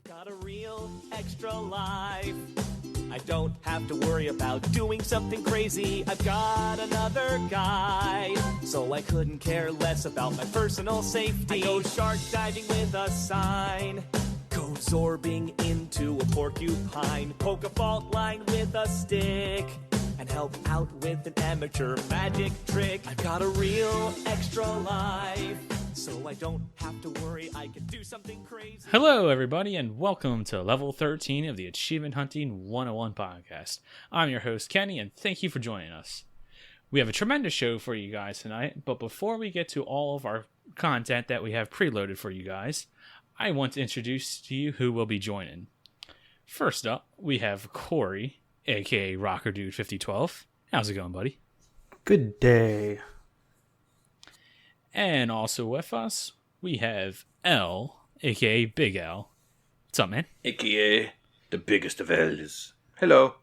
Got a real extra life. I don't have to worry about doing something crazy. I've got another guy, so I couldn't care less about my personal safety. I go shark diving with a sign, go sorbing into a porcupine, poke a fault line with a stick, and help out with an amateur magic trick. I've got a real extra life, so I don't have to worry, I can do something crazy. Hello, everybody, and welcome to Level 13 of the Achievement Hunting 101 podcast. I'm your host, Kenny, and thank you for joining us. We have a tremendous show for you guys tonight, but before we get to all of our content that we have preloaded for you guys, I want to introduce to you who will be joining. First up, we have Corey, aka Rocker Dude 5012. How's it going, buddy? Good day. And also with us, we have L, aka Big L. What's up, man? AKA the biggest of L's. Hello.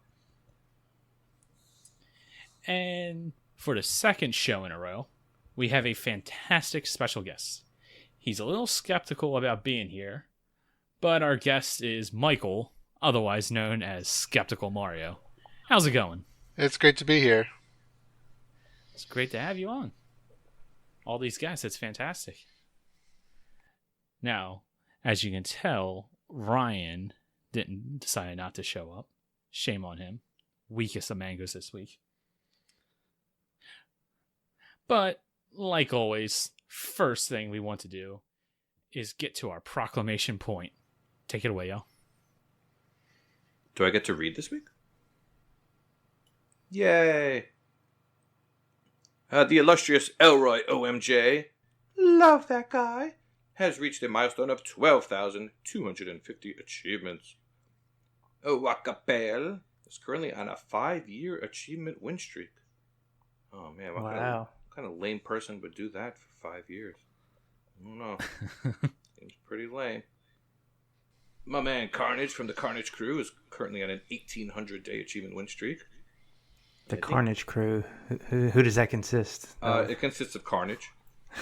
And for the second show in a row, we have a fantastic special guest. He's a little skeptical about being here, but our guest is Michael, otherwise known as Skeptical Mario. How's it going? It's great to be here. It's great to have you on. All these guests, it's fantastic. Now, as you can tell, Ryan didn't decide not to show up. Shame on him. Weakest of mangoes this week. But, like always, first thing we want to do is get to our proclamation point. Take it away, y'all. Do I get to read this week? Yay! The illustrious Elroy OMJ, love that guy, has reached a milestone of 12,250 achievements. Waka is currently on a 5-year achievement win streak. Oh man, what kind of lame person would do that for 5 years? I don't know. Seems pretty lame. My man Carnage from the Carnage Crew is currently on an 1,800-day achievement win streak. The Carnage Crew. Who does that consist of? It consists of Carnage.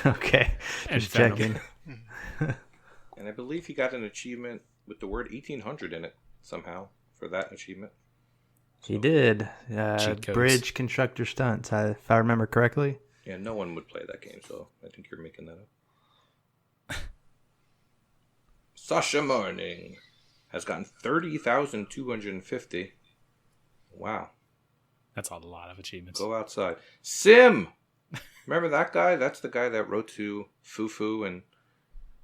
Okay, just checking. And I believe he got an achievement with the word 1,800 in it somehow for that achievement. So, he did. Bridge constructor stunts, if I remember correctly. Yeah, no one would play that game, so I think you're making that up. Sasha Morning has gotten 30,250. Wow. That's a lot of achievements. Go outside. Sim! Remember that guy? That's the guy that wrote to Fufu, and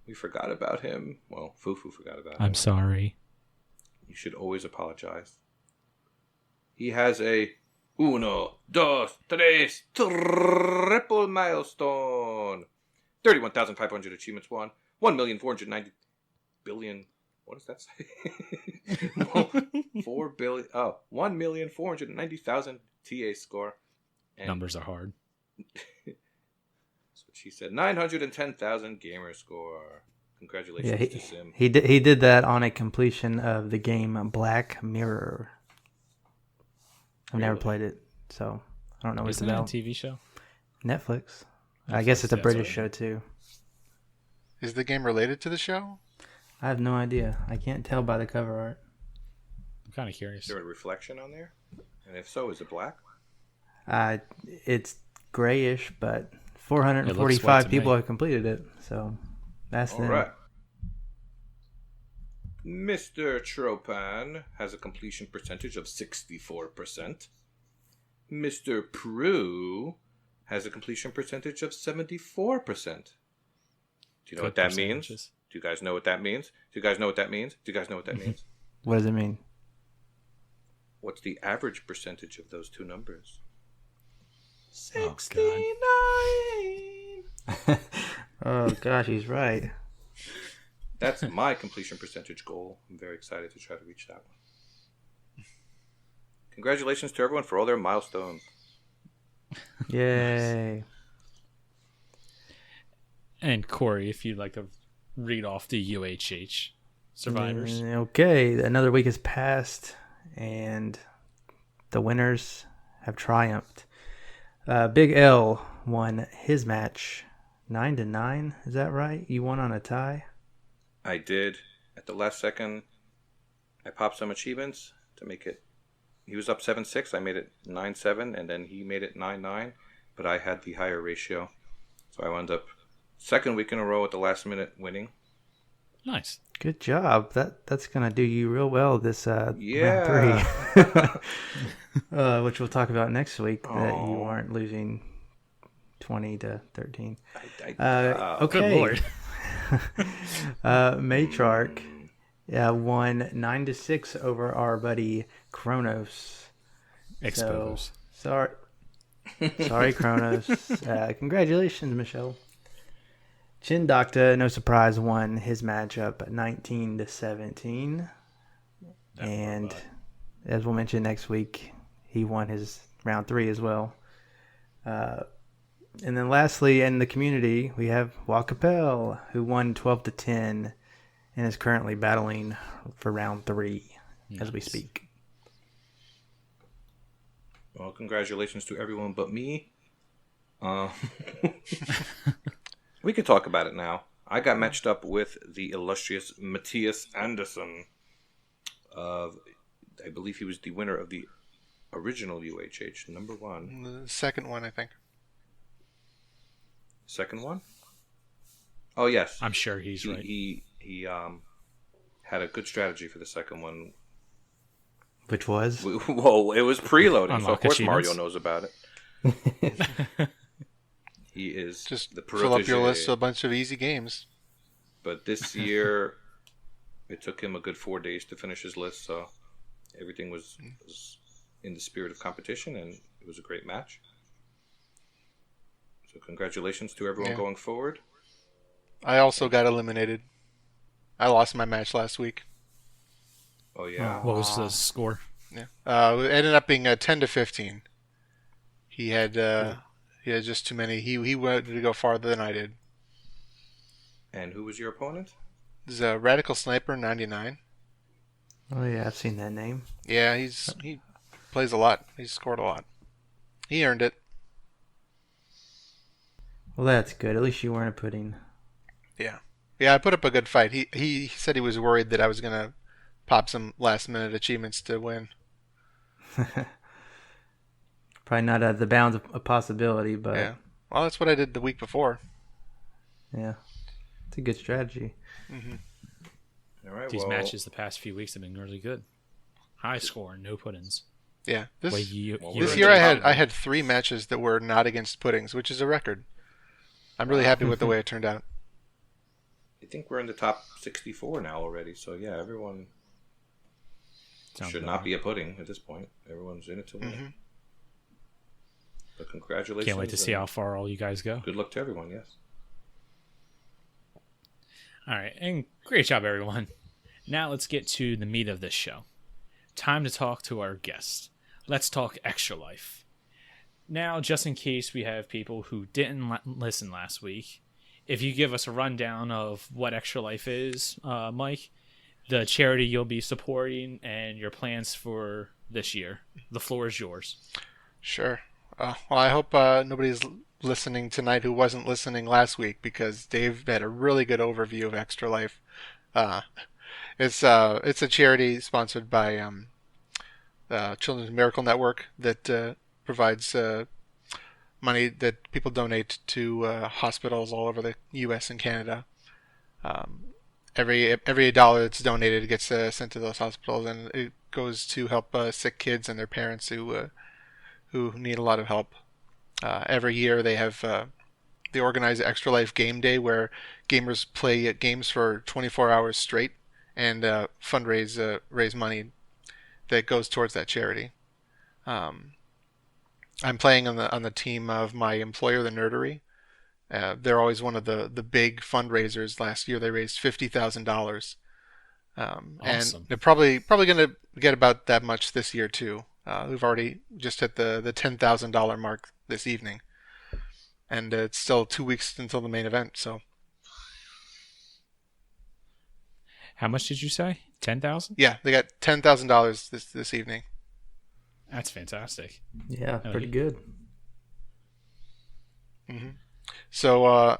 we forgot about him. Well, Fufu forgot about him. I'm sorry. You should always apologize. He has a 1, 2, 3, triple milestone. 31,500 achievements won. 1,490 billion. What does that say? 4 billion. Oh, 1,490,000 TA score. And numbers are hard. that's what she said. 910,000 gamer score. Congratulations to Sim. He did that on a completion of the game Black Mirror. I've never played it, so I don't know what it's about. Isn't it a TV show? Netflix. I guess it's a British show too. Is the game related to the show? I have no idea. I can't tell by the cover art. I'm kind of curious. Is there a reflection on there? And if so, is it black? It's grayish, but 445 people have completed it, so that's all right. Mr. Tropan has a completion percentage of 64%. Mr. Prue has a completion percentage of 74%. Do you know what that means? Do you guys know what that means? Do you guys know what that means? Do you guys know what that means? What does it mean? What's the average percentage of those two numbers? 69. Oh gosh, he's right. That's my completion percentage goal. I'm very excited to try to reach that one. Congratulations to everyone for all their milestones. Yay. And Corey, if you'd like to read off the UHH survivors. Okay, another week has passed, and the winners have triumphed. Big L won his match 9-9. Is that right? You won on a tie? I did. A at the last second, I popped some achievements to make it. He was up 7-6. I made it 9-7, and then he made it 9-9. But I had the higher ratio, so I wound up second week in a row at the last minute winning. Nice. Good job. That's gonna do you real well this round 3, which we'll talk about next week. That you aren't losing 20-13. Okay. Good lord. Matriarch won 9-6 over our buddy Kronos. Expose. So, sorry, Kronos. Congratulations, Michelle. Chin Doctor, no surprise, won his matchup 19-17. And as we'll mention next week, he won his round 3 as well. And then lastly, in the community, we have Waka, who won 12-10 and is currently battling for round 3 as we speak. Well, congratulations to everyone but me. We could talk about it now. I got matched up with the illustrious Matthias Anderson. I believe he was the winner of the original UHH, number 1. The second one, I think. Second one? Oh, yes. I'm sure he's right. He had a good strategy for the second one. Which was? Well, it was preloading, so of Unlock course achievements. Mario knows about it. He is Just the fill up your protege. list of a bunch of easy games. But this year, it took him a good 4 days to finish his list, so everything was in the spirit of competition, and it was a great match. So congratulations to everyone going forward. I also got eliminated. I lost my match last week. Oh, yeah. What was the score? Yeah, it ended up being 10-15. He had just too many. He wanted to go farther than I did. And who was your opponent? This is a Radical Sniper 99. Oh, yeah, I've seen that name. Yeah, he plays a lot. He scored a lot. He earned it. Well, that's good. At least you weren't a pudding. Yeah, I put up a good fight. He said he was worried that I was gonna pop some last minute achievements to win. Probably not out of the bounds of possibility, but Yeah. Well, that's what I did the week before. yeah, it's a good strategy. All right, These matches the past few weeks have been really good. High score, no put-ins. Yeah. Well, This we're year in the I had 3 matches that were not against puddings, which is a record. I'm really happy with the way it turned out. I think we're in the top 64 now already, so yeah, everyone Sounds should about not right. be a pudding at this point. Everyone's in it to win. Mm-hmm. But congratulations. Can't wait to see and how far all you guys go. Good luck to everyone, yes. All right, and great job, everyone. Now let's get to the meat of this show. Time to talk to our guest. Let's talk Extra Life. Now, just in case we have people who didn't listen last week, if you give us a rundown of what Extra Life is, Mike, the charity you'll be supporting, and your plans for this year. The floor is yours. Sure. Well, I hope nobody's listening tonight who wasn't listening last week, because Dave had a really good overview of Extra Life. It's a charity sponsored by Children's Miracle Network that provides money that people donate to hospitals all over the U.S. and Canada. Every dollar that's donated gets sent to those hospitals, and it goes to help sick kids and their parents who need a lot of help. Every year they organize Extra Life Game Day, where gamers play games for 24 hours straight and raise money that goes towards that charity. I'm playing on the team of my employer, the Nerdery. They're always one of the big fundraisers. Last year they raised $50,000. Awesome. And they're probably going to get about that much this year too. We've already just hit the $10,000 mark this evening, and it's still 2 weeks until the main event. So, How much did you say? 10,000? yeah, they got $10,000 this evening. That's fantastic. Yeah, Oh, pretty yeah. good. So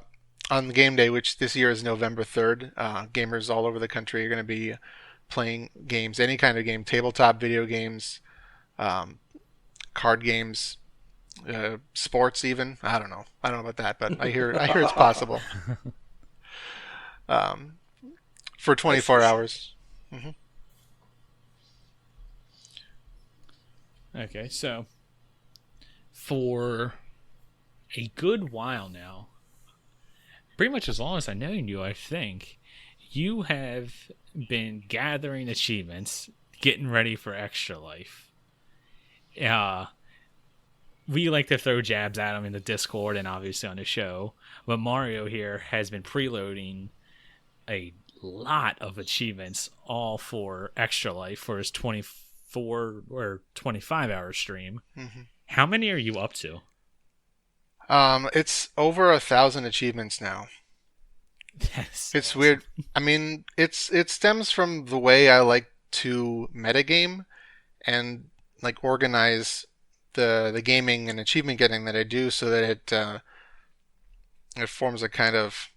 on game day, which this year is November 3rd, gamers all over the country are going to be playing games, any kind of game, tabletop video games, um, card games, sports even. I don't know. I don't know about that, but I hear it's possible. Um, for 24 hours. Hmm. Okay, so for a good while now, pretty much as long as I've known you, I think, you have been gathering achievements, getting ready for Extra Life. We like to throw jabs at him in the Discord and obviously on the show, but Mario here has been preloading a lot of achievements all for Extra Life for his 24 or 25 hour stream. Hmm. How many are you up to? It's over 1,000 achievements now. That's It's awesome. weird. I mean, it stems from the way I like to metagame and like organize the gaming and achievement getting that I do, so that it forms a kind of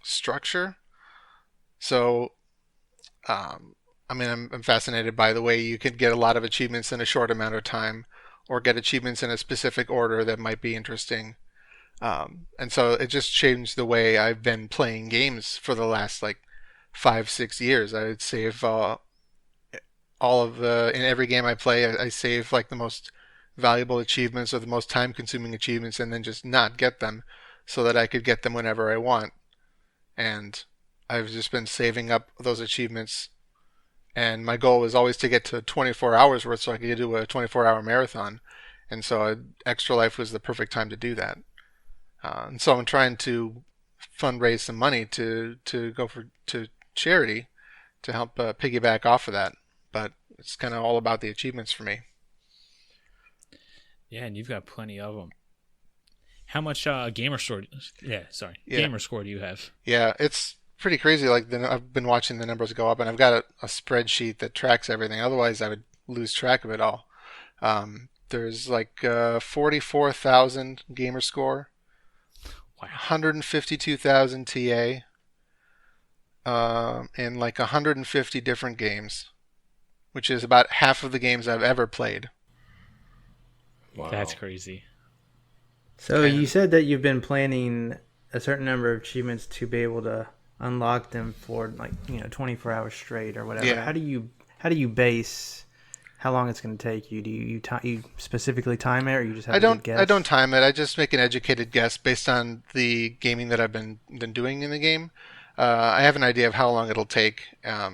structure. So, I mean, I'm fascinated by the way you can get a lot of achievements in a short amount of time, or get achievements in a specific order that might be interesting. And so it just changed the way I've been playing games for the last like 5, 6 years. I would save all of the in every game I play. I save like the most valuable achievements or the most time-consuming achievements, and then just not get them, so that I could get them whenever I want. And I've just been saving up those achievements. And my goal was always to get to 24 hours worth, so I could do a 24-hour marathon. And so Extra Life was the perfect time to do that. And so I'm trying to fundraise some money to go to charity to help piggyback off of that. But it's kind of all about the achievements for me. Yeah, and you've got plenty of them. How much gamer score? Yeah, sorry, Yeah. gamer score do you have? Yeah, it's pretty crazy. Like I've been watching the numbers go up, and I've got a spreadsheet that tracks everything. Otherwise, I would lose track of it all. There's like 44,000 gamer score, Wow. 152,000 TA, in like 150 different games, which is about half of the games I've ever played. Wow. That's crazy. So And- you said that you've been planning a certain number of achievements to be able to unlock them for 24 hours straight or whatever. Yeah. How do you base how long it's going to take you? Do you specifically time it, or you just have I a good don't. guess? I don't time it. I just make an educated guess based on the gaming that I've been doing in the game. I have an idea of how long it'll take. I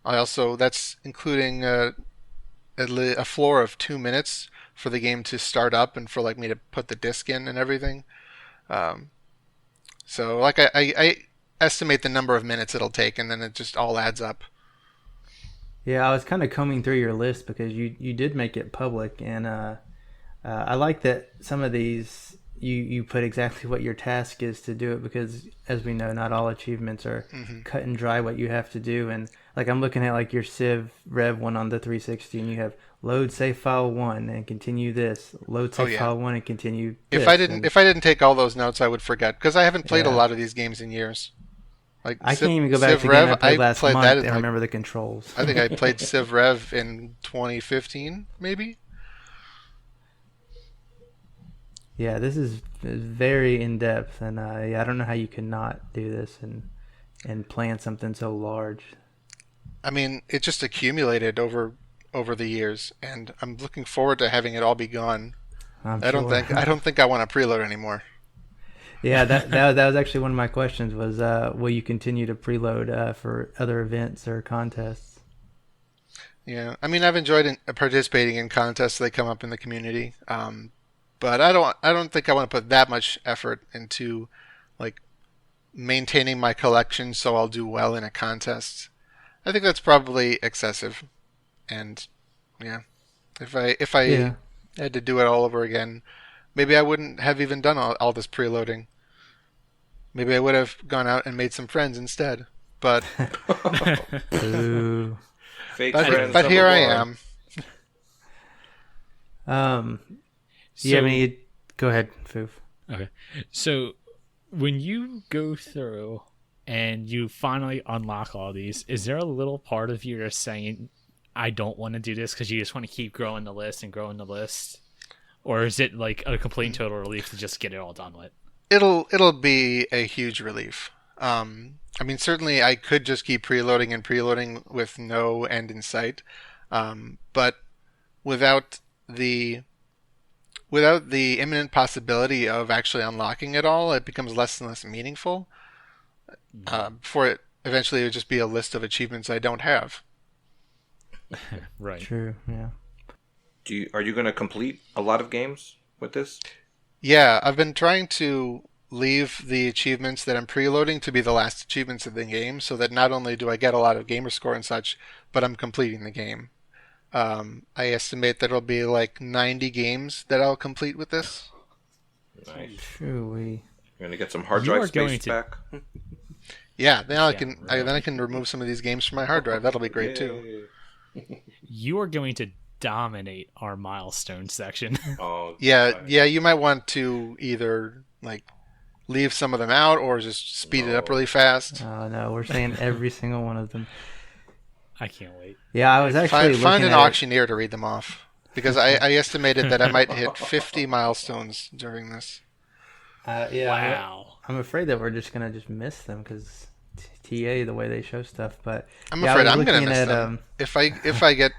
also that's including a floor of 2 minutes for the game to start up and for like me to put the disc in and everything. So like I estimate the number of minutes it'll take, and then it just all adds up. Yeah, I was kind of combing through your list because you did make it public, and I like that some of these you put exactly what your task is to do it, because as we know, not all achievements are cut and dry what you have to do. And like I'm looking at like your Civ Rev one on the 360, and you have load save file 1 and continue this, load save yeah. file 1 and continue If this. I didn't take all those notes, I would forget, because I haven't played a Yeah. lot of these games in years. Like I can't even go back Civ to the game I Rev, played last played month that and in, like, remember the controls. I think I played Civ Rev in 2015, maybe. Yeah, this is very in depth, and I don't know how you could not do this and plan something so large. I mean, it just accumulated over the years, and I'm looking forward to having it all be gone. I'm I don't sure. think I want to preload anymore. Yeah, that was actually one of my questions was, will you continue to preload for other events or contests? Yeah, I mean, I've enjoyed participating in contests that come up in the community, but I don't think I want to put that much effort into like maintaining my collection so I'll do well in a contest. I think that's probably excessive, and yeah, if I Yeah. had to do it all over again, maybe I wouldn't have even done all this preloading. Maybe I would have gone out and made some friends instead. But Ooh. Fake but, friends. but of here a I bar. am. Do you have any? Go ahead, Foof. Okay. So when you go through and you finally unlock all these, is there a little part of you that's saying, I don't want to do this because you just want to keep growing the list and growing the list? Or is it like a complete and total relief to just get it all done with? It'll be a huge relief. I mean, certainly I could just keep preloading and preloading with no end in sight, but without the imminent possibility of actually unlocking it all, it becomes less and less meaningful. Before it eventually would just be a list of achievements I don't have. Right. True. Yeah. Are you going to complete a lot of games with this? Yeah, I've been trying to leave the achievements that I'm preloading to be the last achievements of the game, so that not only do I get a lot of gamer score and such, but I'm completing the game. I estimate that it'll be like 90 games that I'll complete with this. Nice. True. You're going to get some hard You drive are going space to- back. Yeah, then Yeah, I can remove some of these games from my hard drive. That'll be great too. You are going to dominate our milestone section. Oh, Yeah, nice. yeah, you might want to either like leave some of them out or just speed it up really fast. Oh no, we're saying every single one of them. I can't wait. Yeah, I was actually Find looking an at auctioneer to read them off, because I estimated that I might hit 50 milestones during this. Yeah, Wow. I'm afraid that we're just gonna just miss them because TA the way they show stuff. But I'm yeah, I afraid was I'm gonna looking miss at, them. If I get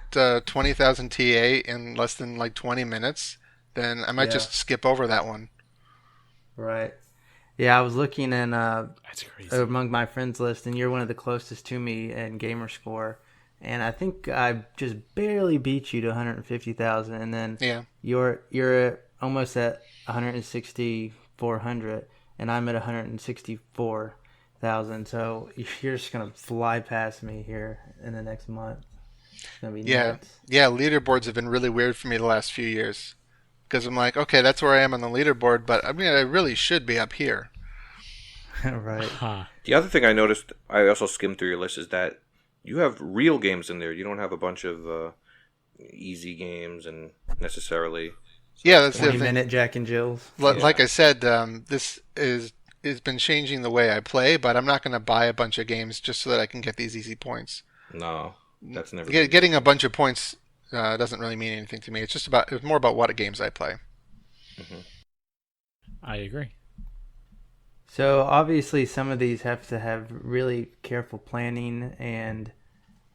20,000 TA in less than like 20 minutes, then I might Yeah. just skip over that one. Right. Yeah, I was looking in That's crazy. among my friends list, and you're one of the closest to me in gamer score. And I think I just barely beat you to 150,000, and then Yeah. you're almost at 16400, and I'm at 164,000. So you're just gonna fly past me here in the next month. It's gonna be Yeah, nuts. yeah. Leaderboards have been really weird for me the last few years, because I'm like, okay, that's where I am on the leaderboard, but I mean, I really should be up here. Right. Huh. The other thing I noticed, I also skimmed through your list, is that you have real games in there. You don't have a bunch of easy games and necessarily. Yeah, that's the 20 other thing. minute Jack and Jills. Like I said, this has been changing the way I play, but I'm not going to buy a bunch of games just so that I can get these easy points. No, that's never. Getting a bunch of points doesn't really mean anything to me. It's more about what games I play. I agree. So obviously, some of these have to have really careful planning. And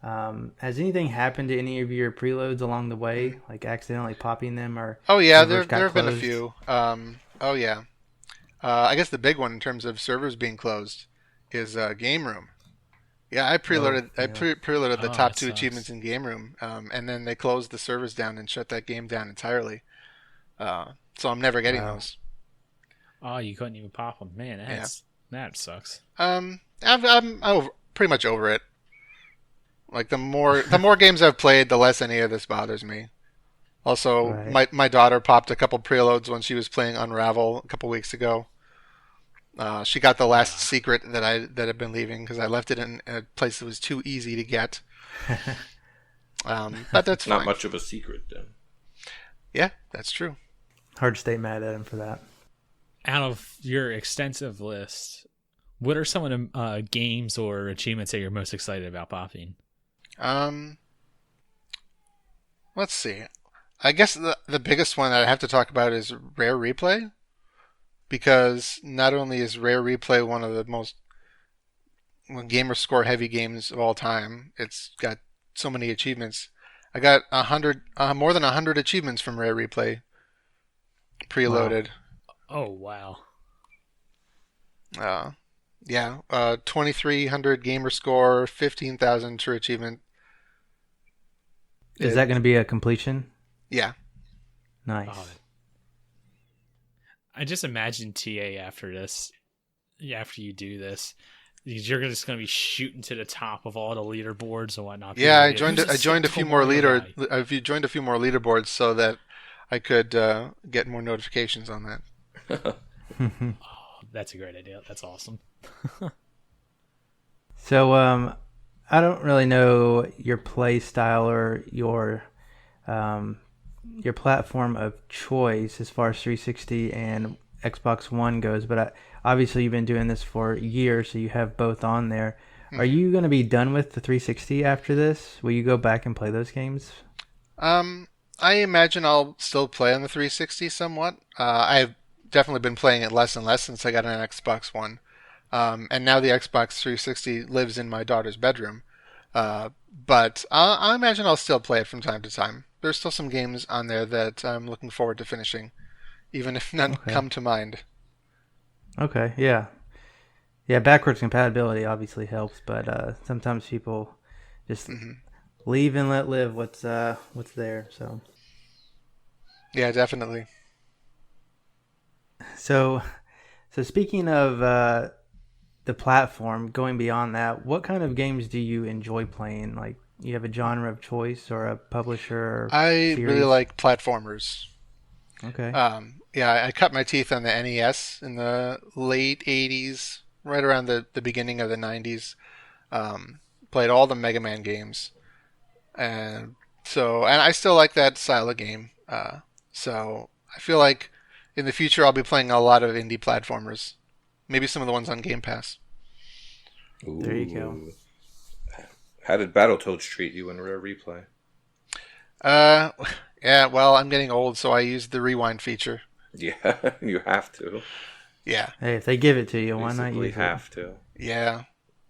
has anything happened to any of your preloads along the way, like accidentally popping them, or Oh yeah, servers got there have been a closed? few. Oh yeah, I guess the big one in terms of servers being closed is Game Room. Yeah, I preloaded. yeah. Preloaded the Oh, top that two sucks. achievements in Game Room, and then they closed the servers down and shut that game down entirely. So I'm never getting Wow. those. Oh, you couldn't even pop them. Man, that sucks. I'm pretty much over it. Like the more games I've played, the less any of this bothers me. Also, Right. my daughter popped a couple preloads when she was playing Unravel a couple weeks ago. She got the last secret that I've been leaving because I left it in a place that was too easy to get. But that's Not fine. much of a secret then. Yeah, that's true. Hard to stay mad at him for that. Out of your extensive list, what are some of the games or achievements that you're most excited about popping? Let's see. I guess the biggest one that I have to talk about is Rare Replay, because not only is Rare Replay one of the most gamer score heavy games of all time, it's got so many achievements. I got more than 100 achievements from Rare Replay preloaded. Oh, wow. Yeah, 2,300 gamer score, 15,000 true achievement. Is that going to be a completion? Yeah. Nice. Oh, I just imagine TA after this, after you do this, you're just going to be shooting to the top of all the leaderboards and whatnot. Yeah, I People are joined. like, I joined a "Who's few this more Mario guy?" I've joined a few more leaderboards so that I could get more notifications on that. Oh, that's a great idea. That's awesome. So, I don't really know your play style or your platform of choice as far as 360 and Xbox One goes, but obviously you've been doing this for years, so you have both on there. Are Mhm. you going to be done with the 360 after this? Will you go back and play those games? I imagine I'll still play on the 360 somewhat. I've definitely been playing it less and less since I got an Xbox One. And now the Xbox 360 lives in my daughter's bedroom. But I imagine I'll still play it from time to time. There's still some games on there that I'm looking forward to finishing, even if none Okay. come to mind. Okay, yeah. Yeah, backwards compatibility obviously helps, but sometimes people just Hmm. leave and let live what's there. Yeah, definitely. So so speaking of the platform, going beyond that, what kind of games do you enjoy playing? Like, you have a genre of choice or a publisher or I really series? like platformers. Okay. Yeah, I cut my teeth on the NES in the late 80s, right around the beginning of the 90s. Played all the Mega Man games. And and I still like that style of game. So I feel like in the future I'll be playing a lot of indie platformers. Maybe some of the ones on Game Pass. There you go. Ooh. How did Battletoads treat you in Rare Replay? Uh, yeah, well, I'm getting old, so I use the rewind feature. Yeah, you have to. Yeah, Hey, if they give it to you, why not Basically use it? have to. yeah.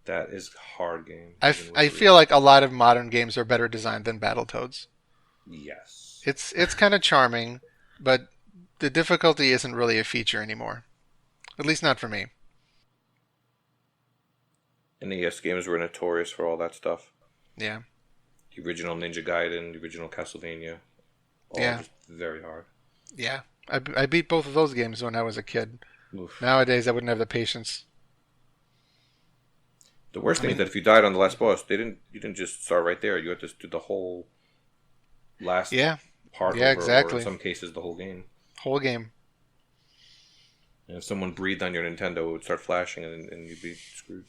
That is a hard game. I, Even with I the feel replay. like a lot of modern games are better designed than Battletoads. Yes. It's kind of charming, but the difficulty isn't really a feature anymore. At least not for me. NES games were notorious for all that stuff. Yeah, The original Ninja Gaiden, the original Castlevania, all yeah, just very hard. yeah. I beat both of those games when I was a kid. Oof. Nowadays, I wouldn't have the patience. The worst I thing is mean, that if you died on the last boss, you didn't just start right there. You had to do the whole last yeah, part yeah, over, or in exactly. some cases the whole game. Whole game. And if someone breathed on your Nintendo, it would start flashing, and you'd be screwed.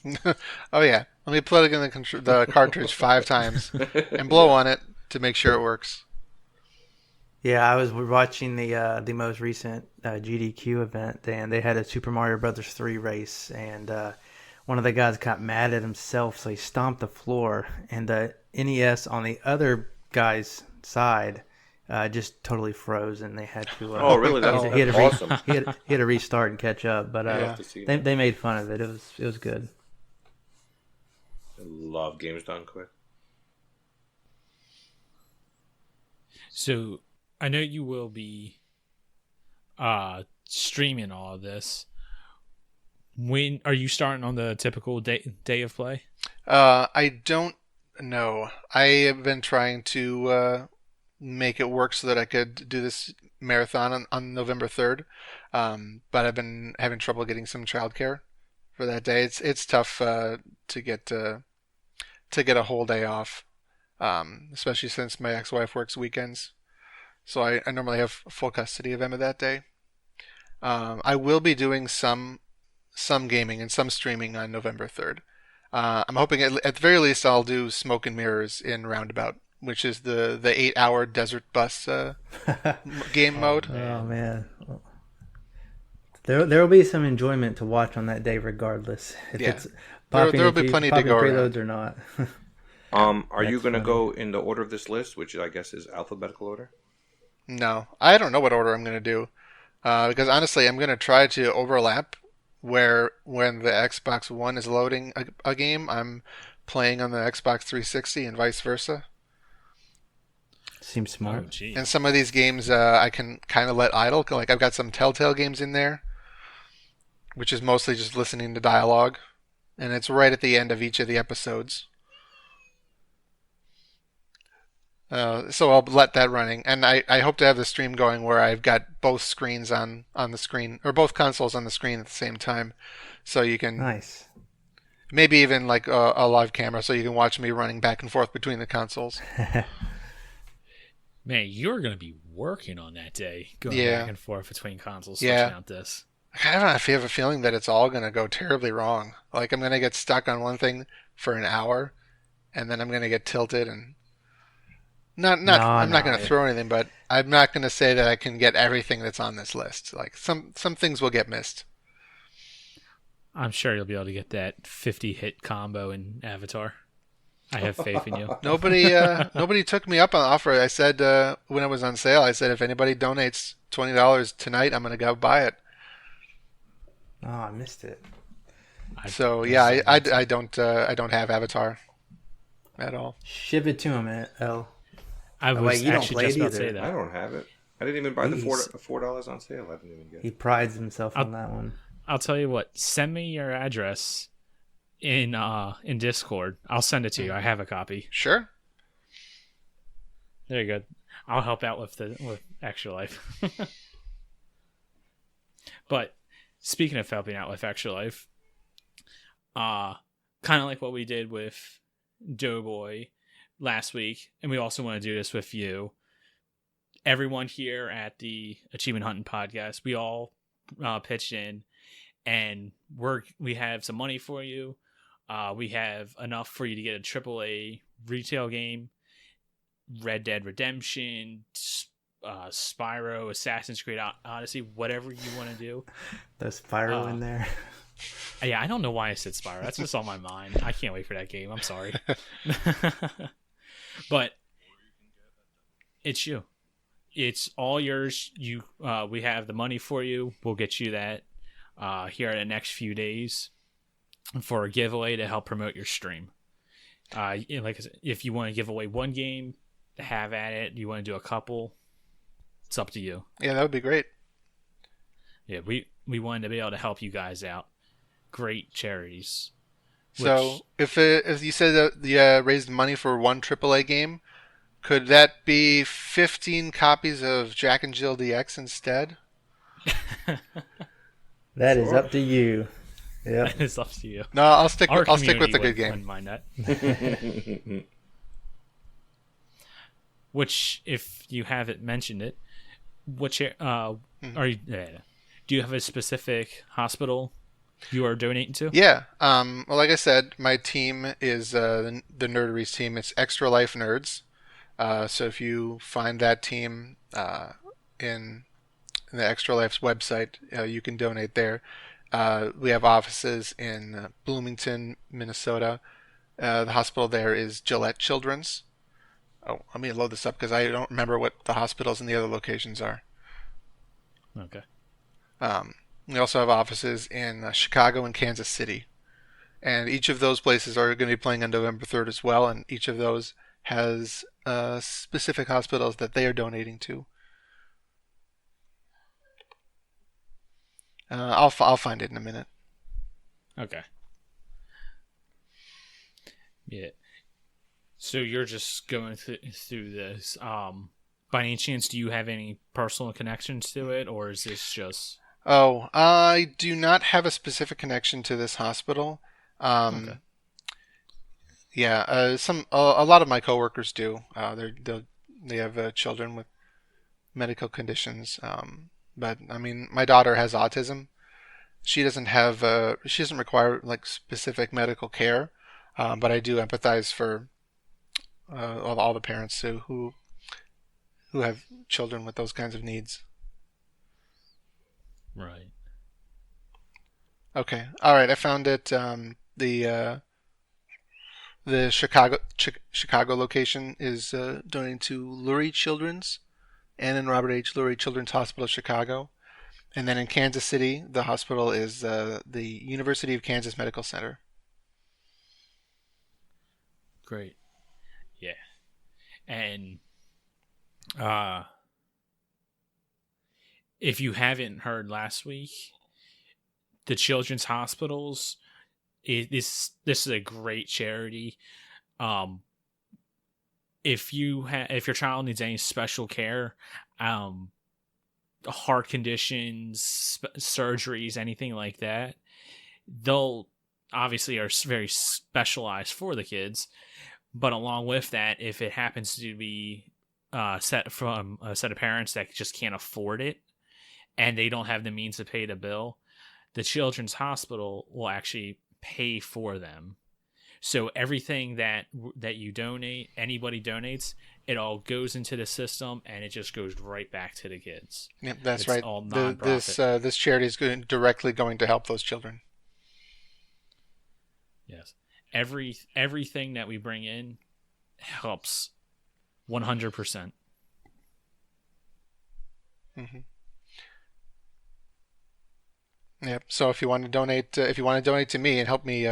Oh yeah, let me plug in the cartridge 5 times and blow Yeah. on it to make sure it works. Yeah, I was watching the most recent GDQ event, and they had a Super Mario Brothers 3 race, and one of the guys got mad at himself, so he stomped the floor, and the NES on the other guy's side just totally froze, and they had to Oh, Oh really? he, no. he had to That's re- awesome. he had to restart and catch up, but I'd Yeah. love to see they that. they made fun of it. It was good. I love games done quick. So I know you will be streaming all of this. When are you starting on the typical day of play? I don't know. I have been trying to make it work so that I could do this marathon on November 3rd. But I've been having trouble getting some childcare for that day. It's tough to get a whole day off, especially since my ex-wife works weekends. So I normally have full custody of Emma that day. I will be doing some gaming and some streaming on November 3rd. I'm hoping at the very least I'll do Smoke and Mirrors in Roundabout, which is the 8 hour desert bus game mode. Oh man, there will be some enjoyment to watch on that day, regardless if Yeah. it's There will be plenty to popping go preloads around. or not. Are you That's going to funny. go in the order of this list, which I guess is alphabetical order? No, I don't know what order I'm going to do because honestly, I'm going to try to overlap where when the Xbox One is loading a game, I'm playing on the Xbox 360 and vice versa. Seems Oh, smart. gee. And some of these games I can kind of let idle. Like I've got some Telltale games in there, which is mostly just listening to dialogue, and it's right at the end of each of the episodes. So I'll let that running, and I hope to have the stream going where I've got both screens on the screen, or both consoles on the screen at the same time, so you can Nice. maybe even like a live camera, so you can watch me running back and forth between the consoles. Man, you're gonna be working on that day, going Yeah. back and forth between consoles, Yeah. switching out this. I don't know if you have a feeling that it's all gonna go terribly wrong. Like I'm gonna get stuck on one thing for an hour, and then I'm gonna get tilted and not No, I'm not no. gonna throw anything, but I'm not gonna say that I can get everything that's on this list. Like some things will get missed. I'm sure you'll be able to get that 50 hit combo in Avatar. I have faith in you. Nobody took me up on the offer. I said when it was on sale, I said if anybody donates $20 tonight, I'm gonna go buy it. Oh, I missed it. So yeah, I don't have Avatar at all. Ship it to him, L. I was wait, you don't actually play just it about to say either. I that. don't have it. I didn't even buy the Jeez. $4 on sale. I didn't even get He it. prides himself on that one. I'll tell you what. Send me your address in Discord. I'll send it to you. I have a copy. Sure. There you go. I'll help out with Extra Life. But speaking of helping out with Extra Life, kind of like what we did with Doughboy last week, and we also want to do this with you. Everyone here at the Achievement Hunting Podcast, we all pitched in, and we have some money for you. We have enough for you to get a AAA retail game, Red Dead Redemption, Spyro, Assassin's Creed Odyssey, whatever you want to do. There's Spyro in there. Yeah, I don't know why I said Spyro. That's just on my mind. I can't wait for that game. I'm sorry. But it's you. It's all yours. We have the money for you. We'll get you that here in the next few days for a giveaway to help promote your stream. Like I said, if you want to give away one game, have at it. You want to do a couple, it's up to you. Yeah, that would be great. Yeah, we wanted to be able to help you guys out. Great charities. So if you said that you raised money for one AAA game, could that be 15 copies of Jack and Jill DX instead? That is up to you. Yeah. It's up to you. No, I'll stick Our with the good community game. wouldn't mind that. Which, if you haven't mentioned it, which are you? Do you have a specific hospital you are donating to? Yeah. Well, like I said, my team is the Nerderies team. It's Extra Life Nerds. So if you find that team in the Extra Life's website, you can donate there. We have offices in Bloomington, Minnesota. The hospital there is Gillette Children's. Oh, let me load this up because I don't remember what the hospitals in the other locations are. Okay. We also have offices in Chicago and Kansas City. And each of those places are going to be playing on November 3rd as well, and each of those has specific hospitals that they are donating to. I'll find it in a minute. Okay. Yeah. So you're just going through this. By any chance, do you have any personal connections to it, or is this just... Oh, I do not have a specific connection to this hospital. Okay. Yeah, a lot of my coworkers do. They have children with medical conditions. But I mean, my daughter has autism. She doesn't require like specific medical care. But I do empathize for all the parents who have children with those kinds of needs. Right. Okay. All right. I found it. The Chicago location is donating to Lurie Children's, Ann and Robert H. Lurie Children's Hospital, Chicago, and then in Kansas City, the hospital is the University of Kansas Medical Center. Great. Yeah. And if you haven't heard last week, the children's hospitals, this is a great charity. If your child needs any special care, heart conditions, surgeries, anything like that, they'll obviously are very specialized for the kids. But along with that, if it happens to be set from a set of parents that just can't afford it and they don't have the means to pay the bill, the children's hospital will actually pay for them. So everything that you donate, anybody donates, it all goes into the system and it just goes right back to the kids. Yep, that's it's right. All nonprofit. This charity is directly going to help those children. Yes. Everything that we bring in helps 100%. Mm-hmm. Yep. So if you want to donate, to me and help me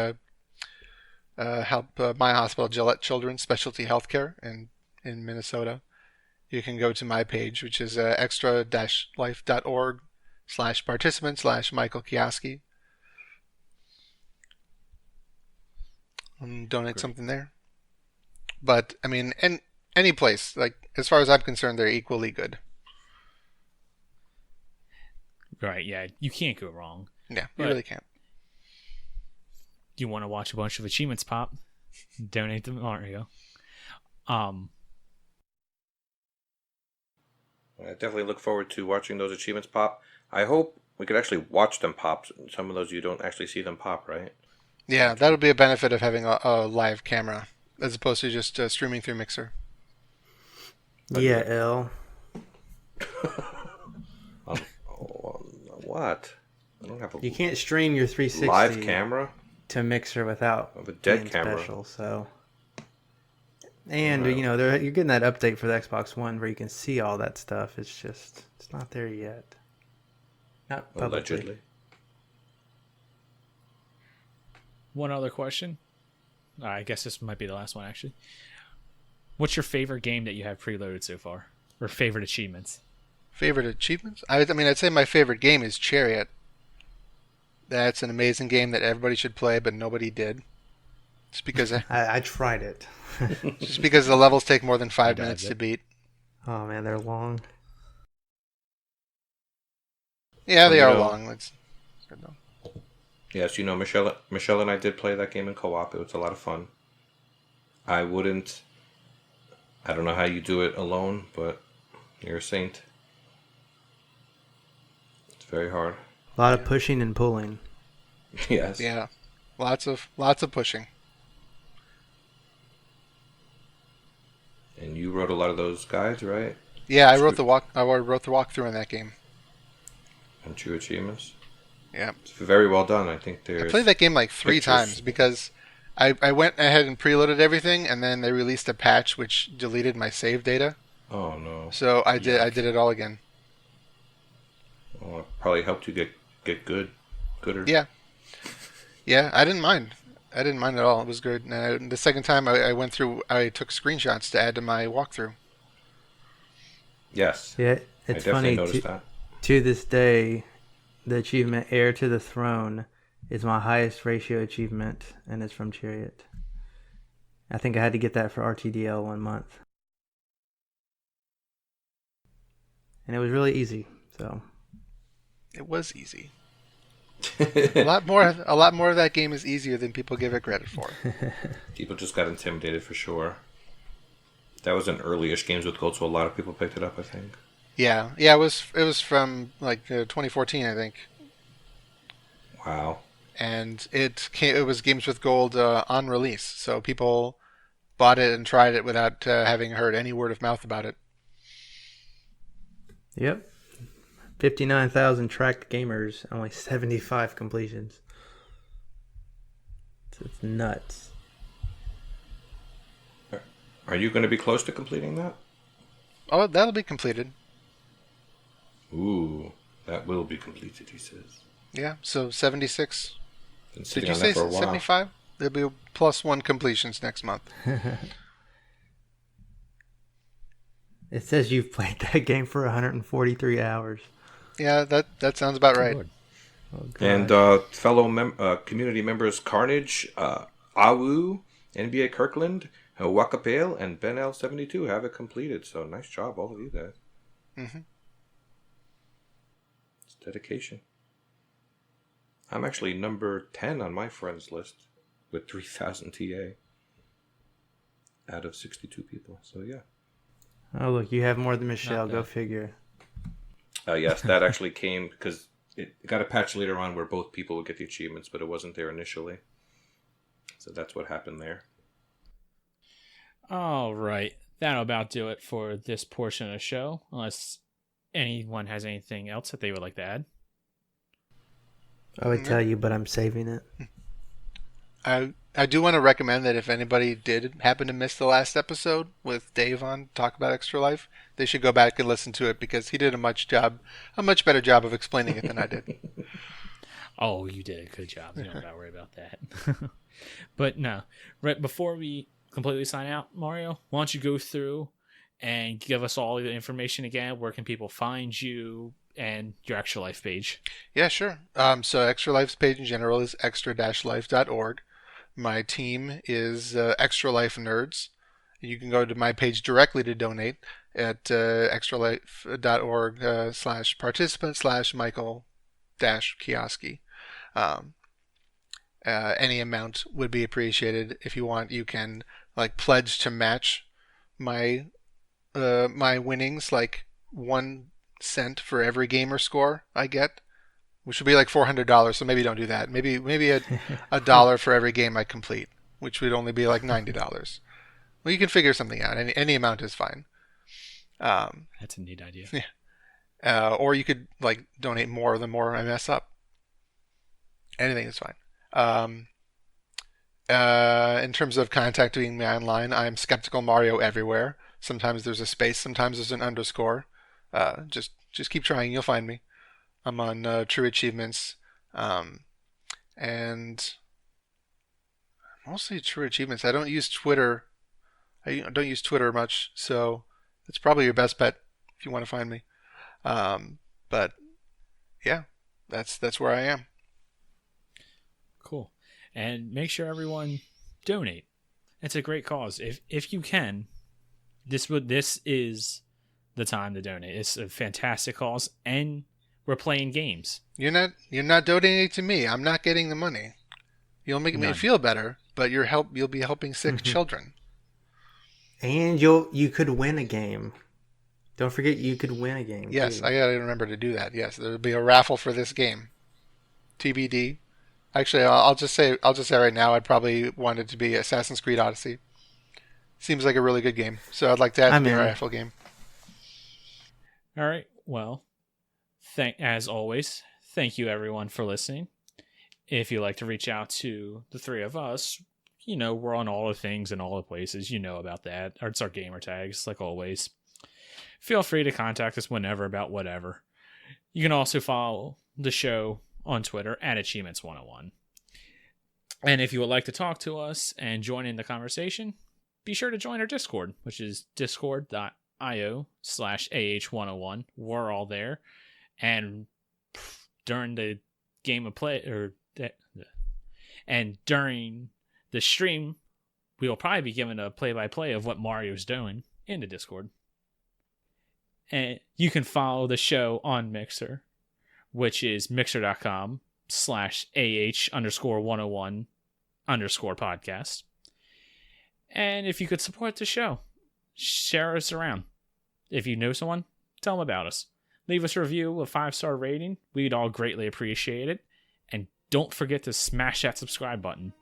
help my hospital, Gillette Children's Specialty Healthcare in Minnesota, you can go to my page, which is extra-life.org/participant/Michael Kioski, and donate something there. But I mean, any place, like as far as I'm concerned, they're equally good. Right, yeah. You can't go wrong. Yeah, you But really can't. you want to watch a bunch of achievements pop? Donate to Mario. I definitely look forward to watching those achievements pop. I hope we could actually watch them pop. Some of those you don't actually see them pop, right? Yeah, that'll be a benefit of having a live camera as opposed to just streaming through Mixer. Yeah, L. What? I don't have a You can't stream your 360 live camera to Mixer without of a dead being camera. special. So, and Wow. you know, you're getting that update for the Xbox One where you can see all that stuff. It's just it's not there yet. Not publicly. Allegedly. One other question. I guess this might be the last one, actually. What's your favorite game that you have preloaded so far? Or favorite achievements? Favorite achievements? I mean, I'd say my favorite game is Chariot. That's an amazing game that everybody should play, but nobody did. Just because I tried it. the levels take more than 5 I minutes dodged to it. beat. Oh man, they're long. Yeah, they are know- long. Yes, Michelle and I did play that game in co-op. It was a lot of fun. I don't know how you do it alone, but you're a saint. It's very hard. A lot of pushing and pulling. Yes. Yeah, lots of pushing. And you wrote a lot of those guides, right? Yeah, I wrote the walkthrough in that game. And true achievements. Yeah. It's very well done. I think I there's played that game like 3 pictures. times because I went ahead and preloaded everything, and then they released a patch which deleted my save data. Oh no. So I did it all again. Well, it probably helped you get gooder. Yeah. Yeah, I didn't mind. I didn't mind at all. It was good. And the second time I went through, I took screenshots to add to my walkthrough. Yeah, Yes. it's I definitely funny. noticed that. To this day, the achievement "Heir to the Throne" is my highest ratio achievement, and it's from Chariot. I think I had to get that for RTDL 1 month, and it was really easy. So It was easy. A lot more of that game is easier than people give it credit for. People just got intimidated for sure. That was an early-ish Games with Gold, so a lot of people picked it up, I think. Yeah. It was from like 2014, I think. Wow. And it was Games with Gold on release, so people bought it and tried it without having heard any word of mouth about it. yep, 59,000 tracked gamers, only 75 completions. It's nuts. Are you going to be close to completing that? Oh, that'll be completed. Ooh, that will be completed, he says. Yeah, so 76. Been Did sitting you on say that for a while. 75? There'll be +1 completions next month. It says you've played that game for 143 hours. Yeah, that sounds about right. Lord. Oh, And gosh. fellow community members Carnage, Awu, NBA Kirkland, Waka Pale, and Ben L72 have it completed. So nice job, all of you guys. Mm-hmm. It's dedication. I'm actually number 10 on my friends list with 3,000 TA out of 62 people. So yeah. Oh, look, you have more than Michelle. Not Go bad. figure. Yes, that actually came because it got a patch later on where both people would get the achievements, but it wasn't there initially. So that's what happened there. All right. That'll about do it for this portion of the show, unless anyone has anything else that they would like to add. I would tell you, but I'm saving it. I I do want to recommend that if anybody did happen to miss the last episode with Dave on Talk About Extra Life, they should go back and listen to it because he did a much better job of explaining it than I did. Oh, you did a good job. You don't got to worry about that. But no, right before we completely sign out, Mario, why don't you go through and give us all the information again? Where can people find you and your Extra Life page? Yeah, sure. So Extra Life's page in general is extra-life.org. My team is Extra Life Nerds. You can go to my page directly to donate at extralife.org/participant/Michael-Kioski. Any amount would be appreciated. If you want, you can pledge to match my my winnings, like 1 cent for every gamer score I get, which would be like $400. So maybe don't do that. Maybe a dollar for every game I complete, which would only be like $90. Well, you can figure something out. Any amount is fine. That's a neat idea. Yeah. Or you could donate more the more I mess up. Anything is fine. In terms of contacting me online, I'm Skeptical Mario everywhere. Sometimes there's a space, sometimes there's an underscore. Just keep trying, you'll find me. I'm on True Achievements, and mostly True Achievements. I don't use Twitter. I don't use Twitter much, so it's probably your best bet if you want to find me. But yeah, that's where I am. Cool. And make sure everyone donate. It's a great cause. If you can, this is the time to donate. It's a fantastic cause, and we're playing games. You're not donating to me. I'm not getting the money. You'll make me feel better, but you'll be helping sick children. And you could win a game. Don't forget you could win a game. Yes, too. I gotta remember to do that. Yes, there'll be a raffle for this game. TBD. Actually, I'll just say right now, I'd probably want it to be Assassin's Creed Odyssey. Seems like a really good game, so I'd like to have a raffle game. All right. Well, as always, thank you everyone for listening. If you'd like to reach out to the three of us, we're on all the things and all the places. You know about that. It's our gamer tags, like always. Feel free to contact us whenever about whatever. You can also follow the show on Twitter at Achievements101. And if you would like to talk to us and join in the conversation, be sure to join our Discord, which is discord.io/AH101. We're all there. And during the game of play, and during the stream, we will probably be given a play-by-play of what Mario's doing in the Discord. And you can follow the show on Mixer, which is mixer.com/AH_101_podcast. And if you could support the show, share us around. If you know someone, tell them about us. Leave us a review, a 5-star rating. We'd all greatly appreciate it. And don't forget to smash that subscribe button.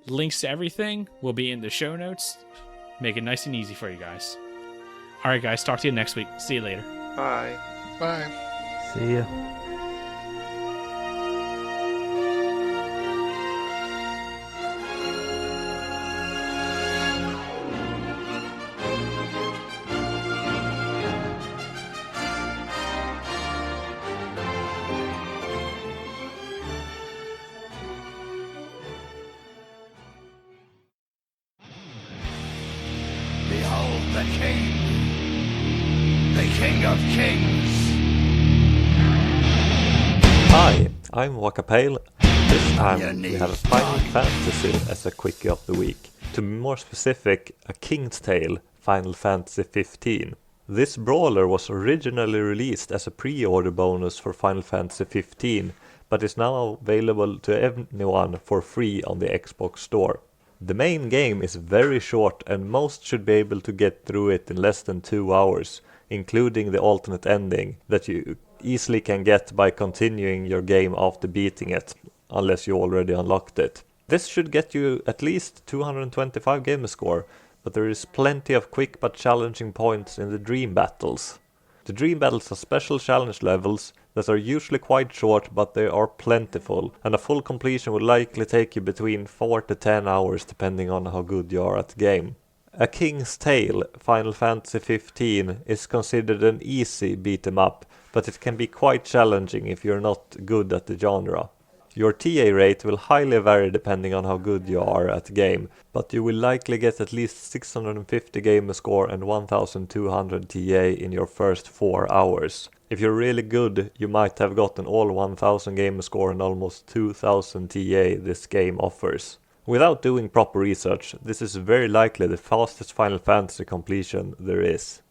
Links to everything will be in the show notes. Make it nice and easy for you guys. All right, guys. Talk to you next week. See you later. Bye. Bye. See ya. Behold the King, the King of Kings. Hi, I'm Waka. This time we have Final Fantasy as a quickie of the week. To be more specific, A King's Tale Final Fantasy 15. This brawler was originally released as a pre-order bonus for Final Fantasy 15, but is now available to anyone for free on the Xbox Store. The main game is very short and most should be able to get through it in less than 2 hours, including the alternate ending that you easily can get by continuing your game after beating it, unless you already unlocked it. This should get you at least 225 gamer score, but there is plenty of quick but challenging points in the dream battles. The dream battles are special challenge levels that are usually quite short, but they are plentiful, and a full completion will likely take you between 4 to 10 hours depending on how good you are at the game. A King's Tale, Final Fantasy 15, is considered an easy beat 'em up, but it can be quite challenging if you're not good at the genre. Your TA rate will highly vary depending on how good you are at the game, but you will likely get at least 650 gamer score and 1200 TA in your first 4 hours. If you're really good, you might have gotten all 1000 gamer score and almost 2000 TA this game offers. Without doing proper research, this is very likely the fastest Final Fantasy completion there is.